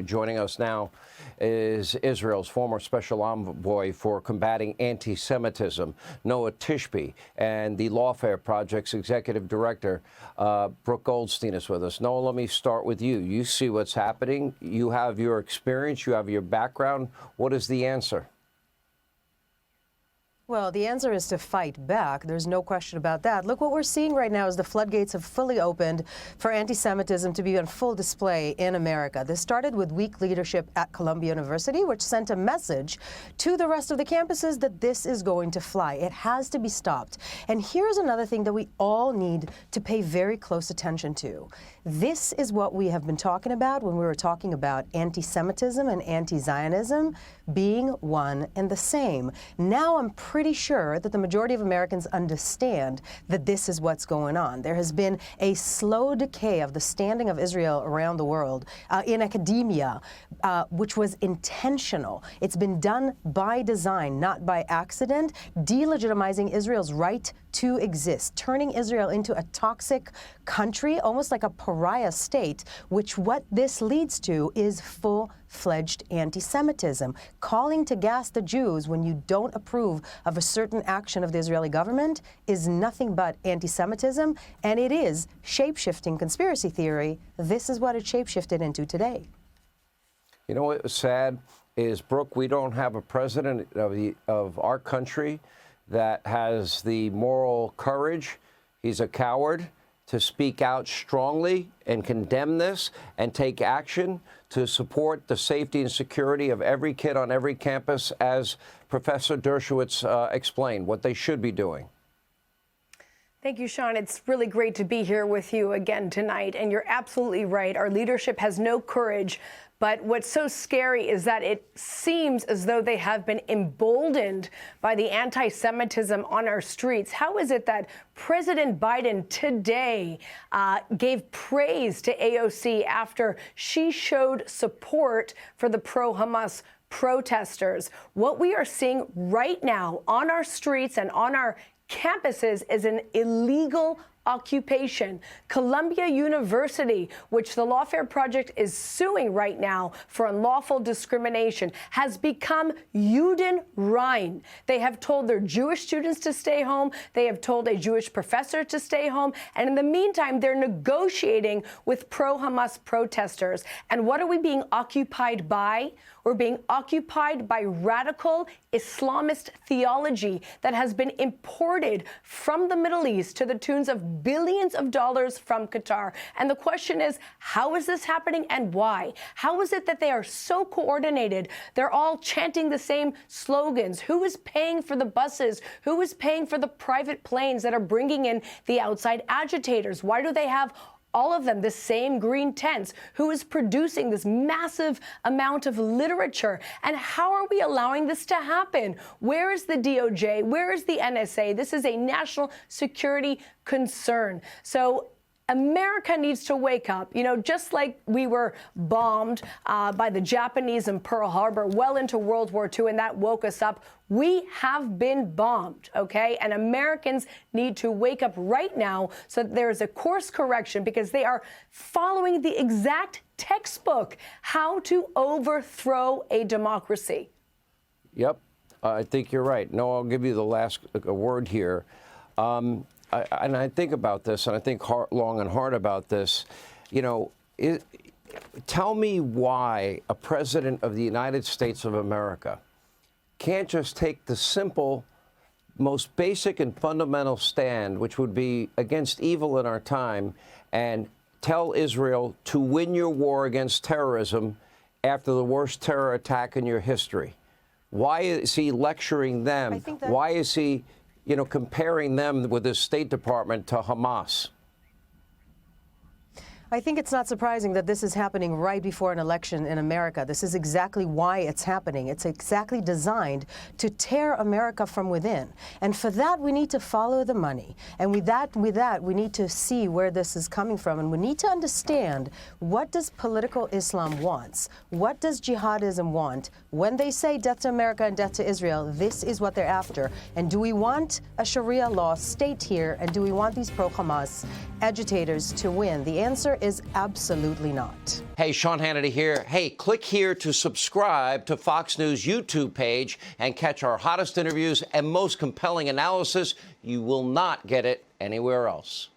Joining us now is Israel's former special envoy for combating anti-Semitism, Noah Tishby, and the Lawfare Project's executive director, Brooke Goldstein, is with us. Noah, let me start with you. You see what's happening. You have your experience. You have your background. What is the answer? Well, the answer is to fight back. There's no question about that. Look, what we're seeing right now is the floodgates have fully opened for anti-Semitism to be on full display in America. This started with weak leadership at Columbia University, which sent a message to the rest of the campuses that this is going to fly. It has to be stopped. And here's another thing that we all need to pay very close attention to. This is what we have been talking about when we were talking about anti-Semitism and anti-Zionism being one and the same. Now I'm pretty sure that the majority of Americans understand that this is what's going on. There has been a slow decay of the standing of Israel around the world in academia, which was intentional. It's been done by design, not by accident, delegitimizing Israel's right to exist, turning Israel into a toxic country, almost like a pariah state, which what this leads to is full-fledged anti-Semitism. Calling to gas the Jews when you don't approve of a certain action of the Israeli government is nothing but anti-Semitism, and it is shape-shifting conspiracy theory. This is what it shape-shifted into today. You know what's sad is, Brooke, we don't have a president of our country that has the moral courage. He's a coward to speak out strongly and condemn this and take action to support the safety and security of every kid on every campus, as Professor Dershowitz explained, what they should be doing. Thank you, Sean. It's really great to be here with you again tonight. And you're absolutely right. Our leadership has no courage. But what's so scary is that it seems as though they have been emboldened by the anti-Semitism on our streets. How is it that President Biden today gave praise to AOC after she showed support for the pro-Hamas protesters? What we are seeing right now on our streets and on our campuses is an illegal occupation. Columbia University, which the Lawfare Project is suing right now for unlawful discrimination, has become Juden rein. They have told their Jewish students to stay home. They have told a Jewish professor to stay home. And in the meantime, they're negotiating with pro-Hamas protesters. And what are we being occupied by? We're being occupied by radical Islamist theology that has been imported from the Middle East to the tunes of billions of dollars from Qatar. And the question is, how is this happening and why? How is it that they are so coordinated? They're all chanting the same slogans. Who is paying for the buses? Who is paying for the private planes that are bringing in the outside agitators? Why do they have all of them the same green tents? Who is producing this massive amount of literature? And how are we allowing this to happen? Where is the DOJ? Where is the NSA? This is a national security concern. So America needs to wake up. You know, just like we were bombed by the Japanese in Pearl Harbor well into World War II, and that woke us up, we have been bombed, okay? And Americans need to wake up right now so that there is a course correction, because they are following the exact textbook, how to overthrow a democracy. Yep, I think you're right. No, I'll give you the last word here. And I think about this, and I think long and hard about this. You know, tell me why a president of the United States of America can't just take the simple, most basic and fundamental stand, which would be against evil in our time, and tell Israel to win your war against terrorism after the worst terror attack in your history. Why is he lecturing them? Why is he, you know, comparing them with the State Department to Hamas? I think it's not surprising that this is happening right before an election in America. This is exactly why it's happening. It's exactly designed to tear America from within. And for that, we need to follow the money. And with that, we need to see where this is coming from. And we need to understand, what does political Islam want? What does jihadism want? When they say death to America and death to Israel, this is what they're after. And do we want a Sharia law state here? And do we want these pro-Hamas agitators to win? The answer is absolutely not. Hey, Sean Hannity here. Hey, click here to subscribe to Fox News YouTube page and catch our hottest interviews and most compelling analysis. You will not get it anywhere else.